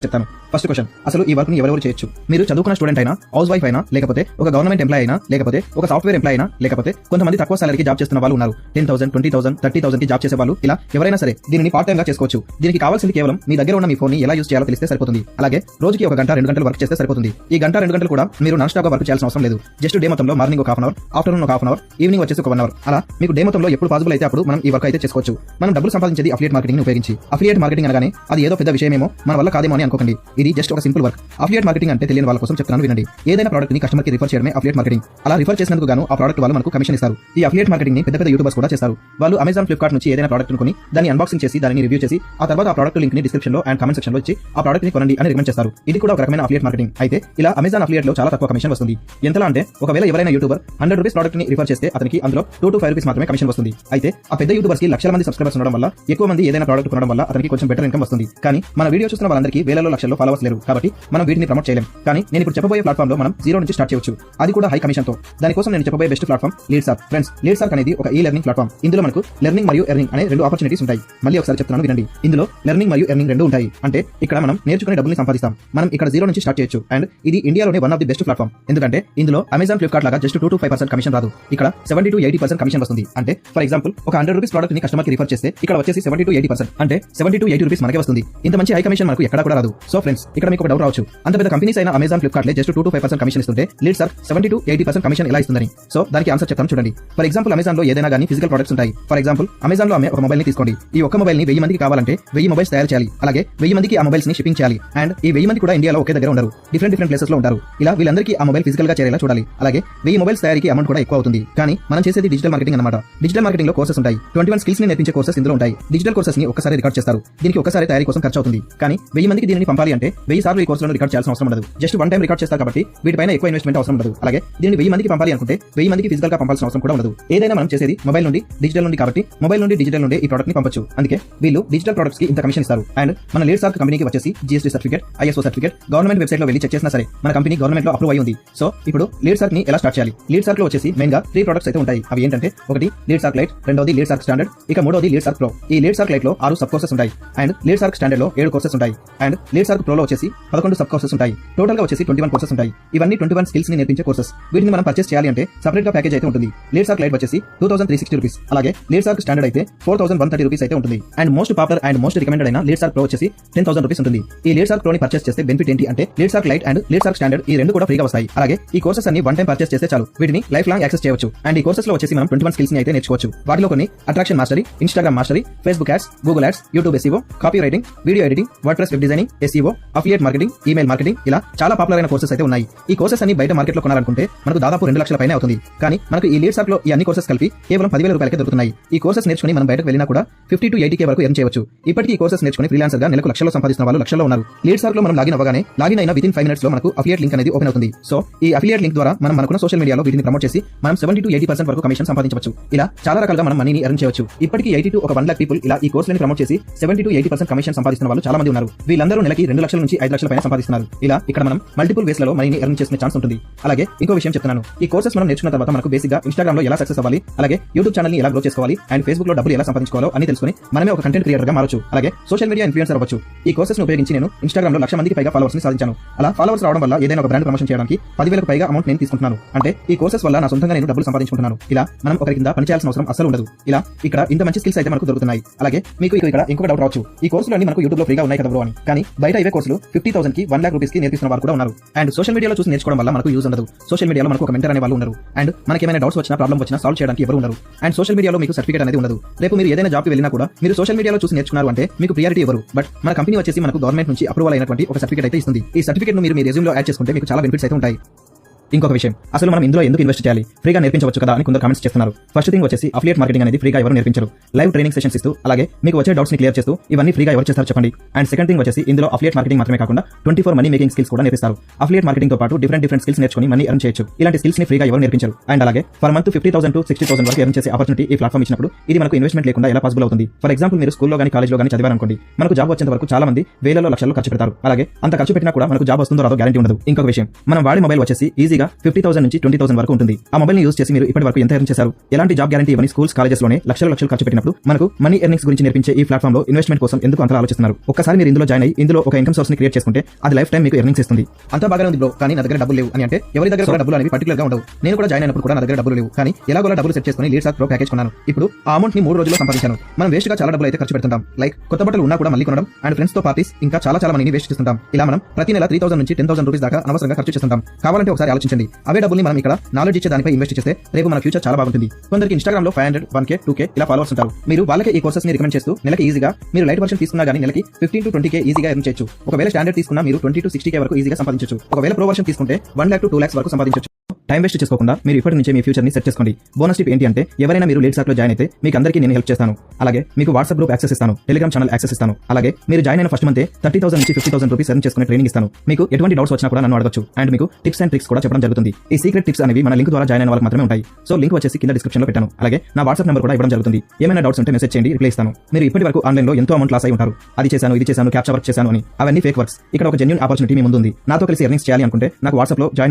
చెప్తాను. First question, అసలు ఈ వర్క్ ని ఎవరెవరు చేయొచ్చు? మీరు చదువుకున్న స్టూడెంట్ అయినా, హౌస్ వైఫ్ అయినా, లేకపోతే ఒక గవర్నమెంట్ ఎంప్లాయ్ అయినా, లేకపోతే ఒక సాఫ్ట్వేర్ ఎంప్లాయ్ అయినా, లేకపోతే కొంతమంది తక్కువ సాలరీకి జాబ్ చేస్తున్న వాళ్ళు ఉన్నారు. 10,000, 20,000, 30,000 కి జాబ్ చేసే వాళ్ళు, ఇలా ఎవరైనా సరే దీనిని పార్ట్ టైం గా చేసుకోవచ్చు. దీనికి కావాల్సింది కేవలం మీ దగ్గర ఉన్న మీ ఫోన్ ని ఎలా యూజ్ చేయాలో తెలిస్తే సరిపోతుంది. అలాగే రోజుకి 1 గంట 2 గంటలు వర్క్ చేస్తే సరిపోతుంది. ఈ గంట 2 గంటలు కూడా మీరు నాన్ స్టాప్ గా వర్క్ చేయాల్సిన అవసరం లేదు. జస్ట్ డే మొత్తంలో మార్నింగ్ ఒక హాఫ్ అన్ అవర్, ఆఫ్టర్నూన్ ఒక హాఫ్ అన్ అవర్, ఈవినింగ్ వచ్చేసి ఒక 1 అవర్, అలా మీకు డే మొత్తంలో ఎప్పుడు పాసిబుల్ అయితే అప్పుడు మనం ఈ వర్క్ అయితే చేసుకోవచ్చు. మనం డబ్బులు సంపాదించేది అఫిలియేట్ మార్కెటింగ్ ని ఉపయోగించి. అఫిలియేట్ మార్కెటింగ్ అనగానే అది ఏదో పెద్ద విషయమేమో మన వల్ల కాదేమో అని అనుకోకండి. ఇది జస్ట్ ఒక సింపుల్ వర్క్. అఫిలియేట్ మార్కెటింగ్ అంటే తెలియని వాళ్ళ కోసం చెప్తాను వినండి. ఏదైనా ప్రోడక్ట్ ని కస్టమర్ కి రిఫర్ చేయడమే అఫిలియేట్ మార్కెటింగ్. అలా రిఫర్ చేసినందుకు గాను ఆ ప్రోడక్ట్ వాళ్ళు మనకు కమిషన్ ఇస్తారు. ఈ అఫిలియేట్ మార్కెటింగ్ ని పెద్ద యూట్యూబర్స్ కూడా చేస్తారు. వాళ్ళు అమెజాన్, ఫ్లిప్కార్ట్ నుంచి ఏదైనా ప్రోడక్ట్ కొని దాన్ని అన్బాక్సింగ్ చేసి దాన్ని రివ్యూ చేసి ఆ తర్వాత ఆ ప్రోడక్ట్ లింక్ ని డిస్క్రిప్షన్ లో అండ్ కామెంట్ సెక్షన్ లో ఇచ్చి ఆ ప్రోడక్ట్ ని కొనండి అని రికమెండ్ చేస్తారు. ఇది కూడా ఒక రకమైన అఫిలియేట్ మార్కెటింగ్. అయితే ఇలా అమెజాన్ అఫిలియేట్ లో చాలా తక్కువ కమిషన్ వస్తుంది. ఎంతలా అంటే ఒకవేళ ఎవరైనా యూట్యూబర్ 100 రూపీస్ ప్రోడక్ట్ ని రిఫర్ చేస్తే అతనికి అందులో 2 to 5 రూపీస్ మాత్రమే కమిషన్ వస్తుంది. అయితే ఆ పెద్ద యూట్యూబర్స్ కి లక్షల మంది సబ్స్క్రైబర్స్ ఉండడం వల్ల ఎక్కువ మంది ఏదైనా ప్రోడక్ట్ కొనడం వల్ల అతనికి కొంచెం బెటర్ ఇన్కమ్ వస్తుంది. కానీ మన వీడియో చూస్తున్న వాళ్ళందరికీ వేలలో లక్షల్లో ఫాలోవర్స్ లేరు కాబట్టి మనం వీటిని ప్రమోట్ చేయలేం. కానీ నేను ఇప్పుడు చెప్పబోయే ప్లాట్ఫామ్ లో మనం 0 నుంచి స్టార్ట్ చేయొచ్చు. అది కూడా హై కమిషన్ తో. దానికోసం నేను చెప్పబోయే బెస్ట్ ప్లాట్ఫామ్ లీడ్సార్క్. ఫ్రెండ్స్, లీడ్సార్క్ అనేది ఒక ఈ లెర్నింగ్ ప్లాట్ఫామ్. ఇందులో మనకు లెర్నింగ్ మరియు ఎర్నింగ్ అనే 2 ఆపర్చునిటీస్ ఉంటాయి. మళ్ళీ ఒకసారి చెప్తున్నాను వినండి. ఇందులో లెర్నింగ్ మరియు ఎర్నింగ్ 2 ఉంటాయి. అంటే ఇక్కడ మనం నేర్చుకునే డబ్బుల్ని సంపాదిస్తాం. మనం ఇక్కడ 0 నుంచి స్టార్ట్ చేయొచ్చు. అండ్ ఇది ఇండియాలోనే one of the best platform. ఎందుకంటే ఇందులో అమెజాన్, ఫ్లిప్కార్ట్ లాగా జస్ట్ 2 to 5% కమిషన్ రాదు. ఇక్కడ 70 to 80% కమిషన్ వస్తుంది. అంటే ఫర్ ఎగ్జాంపుల్ ఒక 100 రూపీస్ ప్రోడక్ట్ ని కస్టమర్ కి రిఫర్ చేస్తే ఇక్కడ వచ్చేసి 70 to 80%, అంటే 70 to 80 రూపీస్ మనకే వస్తుంది. ఇంత మంచి హై కమిషన్ మనకు ఎక్కడ కూడా రాదు. సో ఫ్రెండ్స్, ఇక్కడ మీకు ఒక డౌట్ రావచ్చు, అంత పెద్ద కంపెనీస్ అయిన Amazon, Flipkart just 2 to 5% commission ఇస్తుంటే లీడ్సార్క్ 70 to 80% కమిషన్ ఎలా ఇస్తుందని. సో దానికి ఆన్సర్ చెప్తాను చూడండి. ఫర్ ఎగ్జాంపుల్ అమెజాన్ లో ఏదైనా గానీ ఫిజికల్ ప్రొడక్ట్స్ ఉంటాయి. ఫర్ ఎగ్జాంపుల్ అమెజాన్ లో అమ్మే ఒక మొబైల్ ని తీసుకోండి. ఈ ఒక్క మొబైల్ ని 1000 మందికి కావాలంటే 1000 మొబైల్స్ తయారు చేయాలి. అలాగే 1000 మందికి ఆ మొబైల్స్ ని షిప్పింగ్ చేయాలి. అండ్ ఈ 1000 మంది కూడా ఇండియాలో ఒకే దగ్గర ఉండరు, డిఫరెంట్ ప్లేసెస్ లో ఉంటారు. ఇలా వీళ్ళందరికీ ఆ మొబైల్ ఫిజికల్ గా చేరేలా చూడాలి. అలాగే 1000 మొబైల్స్ తయారీకి అమౌంట్ కూడా ఎక్కువ అవుతుంది. కానీ మనం చేసేది డిజిటల్ మార్కెటింగ్ అన్నమాట. డిజిటల్ మార్కెటింగ్ లో కోర్సెస్ ఉంటాయి. 21 స్కిల్స్ ని నేర్పించే కోర్సెస్ ఇందులో ఉంటాయి. డిజిటల్ కోర్సెస్ ని ఒక్కసారి రికార్డ్ చేస్తారు. దీనికి ఒక్కసారి తయారీ కోసం ఖర్చు అవుతుంది. కానీ 1000 మందికి దీనిని పంపాలి అంటే 1000 సార్లు ఈ కోర్సులను రికార్డ్ చేయాల్సిన అవసరం ఉండదు. జస్ట్ వన్ టైం రికార్డ్ చేస్తారు కాబట్టి వీటిపైన ఎక్కువ ఇన్వెస్ట్మెంట్ అవసరం ఉండదు. అలాగే దీన్ని 1000 మందికి పంపాలి అనుకుంటే 1000 మందికి ఫిజికల్ గా పంపాల్సిన అవసరం కూడా ఉండదు. ఏదైనా మనం చేసేది మొబైల్ నుండి డిజిటల్ నుండి కాబట్టి మొబైల్ నుండి డిజిటల్ నుండి ఈ ప్రోడక్ట్ ని పంపొచ్చు. అందుకే వీళ్ళు డిజిటల్ ప్రొడక్ట్స్ కి ఇంత కమిషన్ ఇస్తారు. అండ్ మన లీడ్సార్క్ కంపెనీకి వచ్చేసి GST certificate, ISO certificate government website లో వెళ్ళి చెక్ చేసినా సరే మన కంపెనీ గవర్నమెంట్ లో అప్రూవ్ అయి ఉంది. సో ఇప్పుడు లీడ్సార్క్ ని ఎలా స్టార్ట్ చేయాలి? లీడ్సార్క్ లో వచ్చేసి మెయిన్ గా 3 ప్రొడక్ట్స్ అయితే ఉంటాయి. అవి ఏంటంటే ఒకటి లీడ్సార్క్ లైట్, రెండోది లీడ్సార్క్ స్టాండర్డ్, ఇక మూడోది లీడ్సార్క్ ప్రో. ఈ లీడ్సార్క్ లైట్ లో 6 సబ్ కోర్సెస్ ఉంటాయి. అండ్ లీడ్సార్క్ స్టాండర్డ్ లో 7 కోర్సెస్ ఉంటాయి. అండ్ లీడ్సార్క్ ప్రో లో వచ్చేసి 11 సబ్ కోర్సెస్ ఉంటాయి. టోటల్ గా వచ్చేసి 21 కోర్సెస్ ఉంటాయి. ఇవన్నీ 21 స్కిల్స్ ని నేర్పించే కోర్సెస్. వీటిని మనం పర్చేస్ చేయాలి అంటే సెపరేట్ గా ప్యాకేజ్ అయితే ఉంటుంది. లీడ్సార్క్ లైట్ వచ్చేసి 2360 రూపీస్. అలాగే లీడ్సార్క్ స్టాండర్డ్ అయితే 4130 రూపీస్ అయితే ఉంటుంది. And most popular and most recommended అయిన లీడ్సార్క్ ప్రో వచ్చేసి 10,000 రూపీస్ ఉంటుంది. ఈ లీడ్సార్క్ ప్రో ని పర్చేస్ చేస్తే బెనిఫిట్ ఏంటి అంటే లీడ్సార్క్ లైట్ అండ్ లీడ్సార్క్ స్టాండర్డ్ ఈ రెండు కూడా ఫ్రీగా వస్తాయి. అలాగే ఈ కోర్సెస్ అన్ని వన్ టైం పర్చేస్ చేస్తే చాలు, వీటిని లైఫ్ లాంగ్ యాక్సెస్ చేయవచ్చు. అండ్ ఈ కోర్సెస్ లో వచ్చేసి మనం 21 స్కిల్స్ ని అయితే నేర్చుకోవచ్చు. వాటిలో కొన్ని attraction mastery, Instagram mastery, Facebook ads, Google ads, YouTube SEO, copy writing, video editing, WordPress web designing, SEO, affiliate marketing, email marketing, ఇలా చాలా పాపులర్ అయిన కోర్సెస్ అయితే ఉన్నాయి. ఈ కోర్సెస్ అన్ని బయట మార్కెట్ లో కొనాలనుకుంటే మనకు దాదాపు 2 లక్షల పైన అవుతుంది. కానీ మనకు ఈ లీడ్సార్క్ లో ఈ అన్ని కోర్సెస్ కలిపి కేవలం 10,000 రూపాయలకే దొరుకుతున్నాయి. ఈ కోర్సెస్ నేర్చుకుని మనం బయటకు వెళ్ళినా కూడా 50 to 80K వరకు ఎర్న్ చేయవచ్చు. ఇప్పటికీ ఈ కోర్సెస్ నేర్చుకుని ఫ్రీలాన్సర్ గా నెలకు లక్షల్లో సంపాదిస్తున్న వాళ్ళు లక్షల్లో ఉన్నారు. లీడ్సార్క్ లో మనం లాగిన్ అవ్వగానే లాగిన్ అయిన వితిన్ 5 మినిట్స్ లో మనకు అఫిలియేట్ లింక్ అనేది ఓపెన్ అవుతుంది. సో ఈ అఫిలియేట్ లింక్ ద్వారా మనం మనకున్న సోషల్ మీడియాలో వీటిని ప్రమోట్ చేసి మనం 70 to 80% వరకు కమిషన్ సంపాదించవచ్చు. ఇలా చాలా రకాలుగా మనం మనీని ఎర్న్ చేయవచ్చు. ఇప్పటికీ 80 to 1 lakh పీపుల్ ఇలా ఈ కోర్సులను ప్రమోట్ చేసి 70 to 80% కమిషన్ సంపాదిస్తున్న వాళ్ళు చాలా మంది ఉన్నారు. వీళ్ళందరూ నెలకి 2 లక్షల నుంచి 5 లక్షల పైన సంపాదిస్తున్నారు. ఇలా ఇక్కడ మనం మల్టిపుల్ వేస్ లలో మనీని ఎర్న్ చేసుకునే ఛాన్స్ ఉంటుంది. అలాగే ఇంకో విషయం చెప్తున్నాను, ఈ కోర్సెస్ మనం నేర్చుకున్న తర్వాత మనకు బేసిక్ గా ఇన్స్టాగ్రామ్ లో ఎలా సక్సెస్ అవ్వాలి, అలాగే యూట్యూబ్ ఛానల్ ని ఎలా గ్రో చేసుకోవాలి, అండ్ ఫేస్బుక్ లో డబ్బులు ఎలా సంపాదించుకోవాలో అని తెలుసుకుని మనమే ఒక కంటెంట్ క్రియేటర్ గా మారొచ్చు. అలాగే సోషల్ మీడియా ఇన్ఫ్లుయెన్సర్ అవ్వచ్చు. ఈ కోర్సెస్ ను ఉపయోగించి నేను ఇన్స్టాగ్రామ్ లో 1,00,000 మందికి పైగా ఫాలోవర్స్ ని సాధించాను. అలా ఫాలోవర్స్ రావడం వల్ల ఏదైనా ఒక బ్రాండ్ ప్రమోషన్ చేయడానికి 10,000కు పైగా అమౌంట్ నేను తీసుకుంటున్నాను. అంటే ఈ కోర్సెస్ వల్ల నా సొంతంగా నేను డబ్బులు సంపాదించుకుంటున్నాను. ఇలా మనం ఒకరి కింద పని చేయాల్సిన అవసరం అసలు ఉండదు. ఇలా ఇక్కడ ఇంత మంచి స్కిల్స్ అయితే మనకు దొరుకుతున్నాయి. అలాగే మీకు ఇక్కడ ఇంకొక డౌట్ రావచ్చు, ఈ కోర్సులు అన్ని మనకు యూట్యూబ్ లో ఫ్రీగా ఉన్నాయి కదా బ్రో అని. కానీ బయట ఇవే కోర్సులు 50,000 కి 1 lakh రూపీస్ కి నేర్పిస్తున్న వారు కూడా ఉన్నారు. అండ్ సోషల్ మీడియాలో చూసి నేర్చుకోవడం వల్ల మనకు యూజ్ ఉండదు. సోషల్ మీడియాలో మనకు ఒక మెంటర్ అనే వాళ్ళు ఉన్నారు. అండ్ మనకి ఏమైనా డౌట్స్ వచ్చినా, ప్రాబ్లం వచ్చినా సాల్వ్ చేయడానికి ఎవరు ఉండరు. అండ్ సోషల్ మీడియాలో మీకు సర్టిఫికేట్ అనేది ఉండదు. రేపు మీరు ఏదైనా జాబ్ కి వెళ్ళినా కూడా మీరు సోషల్ మీడియాలో చూసి నేర్చుకున్నారు అంటే మీకు ప్రియారిటీ ఎవరు. బట్ మన కంపెనీ వచ్చేసి మనకు గవర్నమెంట్ నుంచి అప్రూవల్ అయినటువంటి ఒక సర్టిఫికేట్ అయితే ఇస్తుంది. ఈ సర్టిఫికేట్ ను మీరు మీ రెజ్యూమ్ లో యాడ్ చేసుకుంటే మీకు చాలా బెనిఫిట్స్ అయితే ఉంటాయి. ఇంకొక విషయం, అసలు మనం ఇందులో ఎందుకు ఇన్వెస్ట్ చేయాలి, ఫ్రీగా నేర్పించవచ్చు కదా అని కొందరు కామెంట్స్ చేస్తున్నారు. ఫస్ట్ థింగ్ వచ్చేసి అఫిలియేట్ మార్కెటింగ్ అనేది ఫ్రీగా ఎవరు నేర్పించరు. లైవ్ ట్రైనింగ్ సెషన్స్ ఇస్తూ అలాగే మీకు వచ్చే డౌట్స్ ని క్లియర్ చేస్తూ ఇవన్నీ ఫ్రీగా ఎవరు చేస్తారు చెప్పండి. అండ్ సెకండ్ థింగ్ వచ్చేసి ఇందులో అఫిలియేట్ మార్కెటింగ్ మాత్రమే కాకుండా 24 మనీ మేకింగ్ స్కిల్స్ కూడా నేర్పిస్తారు. అఫిలియేట్ మార్కెటింగ్ తో పాటు డిఫరెంట్ స్కిల్స్ నేర్చుకుని మనీ ఎర్న్ చేయొచ్చు. ఇలాంటి స్కిల్స్ ని ఫ్రీగా ఎవరు నేర్పించరు. అండ్ అలాగే పర్ మంత్ 50,000 to 60,000 వరకు ఎర్న్ చేసే ఆపర్చునిటీ ఈ ప్లాట్ఫామ్ ఇచ్చినప్పుడు ఇది మనకు ఇన్వెస్ట్మెంట్ లేకుండా ఎలా పాసిబుల్ అవుతుంది. ఫర్ ఎగ్జాంపుల్ మీరు స్కూల్లో కానీ కాలేజ్లో కానీ చదివారనుకోండి, మనకు జాబ్ వచ్చేంత వరకు చాలా మంది వేలలో లక్షల్లో ఖర్చు పెడతారు. అలాగే అంత ఖర్చు పెట్టినా కూడా మనకు జాబ్ వస్తుందో రాదో గ్యారంటీ ఉండదు. ఇంకొక విషయం, మనం వాడే మొబైల్ వచ్చేసి ఈజీగా ఈజీగా 50,000 నుంచి 20,000 వరకు ఉంటుంది. ఆ మొబైల్ ని యూజ్ చేసి మీరు ఇప్పటి వరకు ఎంత ఎర్న్ చేశారు? ఎలాంటి జాబ్ గ్యారంటీ ఇవ్వని స్కూల్స్ కాలేజెస్ లోనే లక్షలు ఖర్చు పెట్టినప్పుడు మనకు మనీ ఎర్నింగ్స్ గురించి నేర్పించే ఈ ప్లాట్ఫామ్ లో ఇన్వెస్ట్మెంట్ కోసం ఎందుకు అంత ఆలోచిస్తున్నారు? ఒక్కసారి మీరు ఇందులో జాయిన్ అయ్యి ఇందులో ఒక ఇన్కమ్ సోర్స్ ని క్రియేట్ చేసుకుంటే అది లైఫ్ టైం మీకు ఎర్నింగ్స్ ఇస్తుంది. అంతా బాగానే ఉంది బ్రో, కానీ నా దగ్గర డబ్బులు లేవు అని అంటే ఎవరి దగ్గర కూడా డబ్బులు అనేవి పర్టికులర్ గా ఉండవు. నేను కూడా జాయిన్ అయినప్పుడు కూడా నా దగ్గర డబ్బులు లేవు, కానీ ఎలాగోలా డబ్బులు సెట్ చేసుకుని లీడ్స్ ప్రో ప్యాకేజ్ కొన్నాను. ఇప్పుడు ఆ అమౌంట్ ని 3 రోజుల్లో సంపాదించాను. మనం వేస్ట్ గా చాలా డబ్బులు అయితే ఖర్చు పెడుతుంటాం. లైక్ కొత్త బట్టలు ఉన్నా కూడా మళ్ళీ కొనడం అండ్ ఫ్రెండ్స్ తో పార్టీస్ ఇంకా చాలా మనీని వేస్ట్ చేస్తుంటాం. ఇలా మనం ప్రతి నెల 3,000 నుంచి 10,000 రూపీస్ దాకా అనవసరంగా ఖర్చు చేస్తుంటాం. కావాలంటే ఒకసారి ఆలోచించండి. అవే డబ్బుల్ని మనం ఇక్కడ నాలెడ్జ్ ఇచ్చే దానిపై ఇన్వెస్ట్ చేస్తే రేపు మన ఫ్యూచర్ చాలా బాగుంటుంది. కొందరికి ఇన్స్టాగ్రామ్ లో 500, 1K, 2K ఇలా ఫాలోవర్స్ ఉంటారు. మీరు వాళ్ళకి ఈ కోర్సెస్ ని రికమెండ్ చేస్తూ నెలకి ఈజీగా మీరు లైట్ వర్షన్ తీసుకున్నా గానీ నెలకి 15 to 20K ఈజీగా ఎర్న్ చేయొచ్చు. ఒకవేళ స్టాండర్డ్ తీసుకున్నా మీరు 20 to 60K వరకు ఈజీగా సంపాదించొచ్చు. ఒకవేళ ప్రో వర్షన్ తీసుకుంటే 1 lakh to 2 lakhs వరకు సంపాదించొచ్చు. టైం వేస్ట్ చేసుకోకుండా మీరు ఇప్పటి నుంచే మీ ఫ్యూచర్ ని సెట్ చేసుకోండి. బోనస్ టిప్ ఏంటి అంటే ఎవరైనా మీరు లీడ్ సార్ట్ లో జాయిన్ అయితే మీకు అందరికీ నేను హెల్ప్ చేస్తాను. అలాగే మీకు వాట్సాప్ గ్రూప్ యాక్సెస్ ఇస్తాను, టెలిగ్రామ్ ఛానల్ యాక్సెస్ ఇస్తాను. అలాగే మీరు జాయిన్ అయిన ఫస్ట్ మంతే 30,000 నుంచి 50,000 రూపీస్ ఎర్న్ చేసుకునే ట్రైనింగ్ ఇస్తాను. మీకు ఎటువంటి డౌట్స్ వచ్చినా కూడా నన్ను అడగొచ్చు. అండ్ మీకు టిప్స్ అండ్ ట్రిక్స్ కూడా చెప్పడం జరుగుతుంది. ఈ సీక్రెట్ టిప్స్ అనేవి మన లింక్ ద్వారా జాయిన్ అయిన వాళ్ళకి మాత్రమే ఉంటాయి. సో లింక్ వచ్చేసి కింద డిస్క్రిప్షన్ లో పెట్టాను. అలాగే నా వాట్సాప్ నెంబర్ కూడా ఇవ్వడం జరుగుతుంది. ఏమైనా డౌట్స్ ఉంటే మెసేజ్ చేయండి, రిప్లై ఇస్తాను. మీరు ఇప్పటి వరకు ఆన్లైన్ లో ఎంతో అమౌంట్ లాస్ అయి ఉంటారు. అది చేశాను, ఇది చేశాను, క్యాప్చర్ వర్క్ చేశాను అని. అవన్నీ ఫేక్ వర్క్స్. ఇక్కడ ఒక జెన్యూన్ ఆపర్చునిటీ మీ ముందు ఉంది. నాతో కలిసి ఎర్నింగ్స్ చేయాలి అనుకుంటే నాకు వాట్సాప్ లో జాయిన్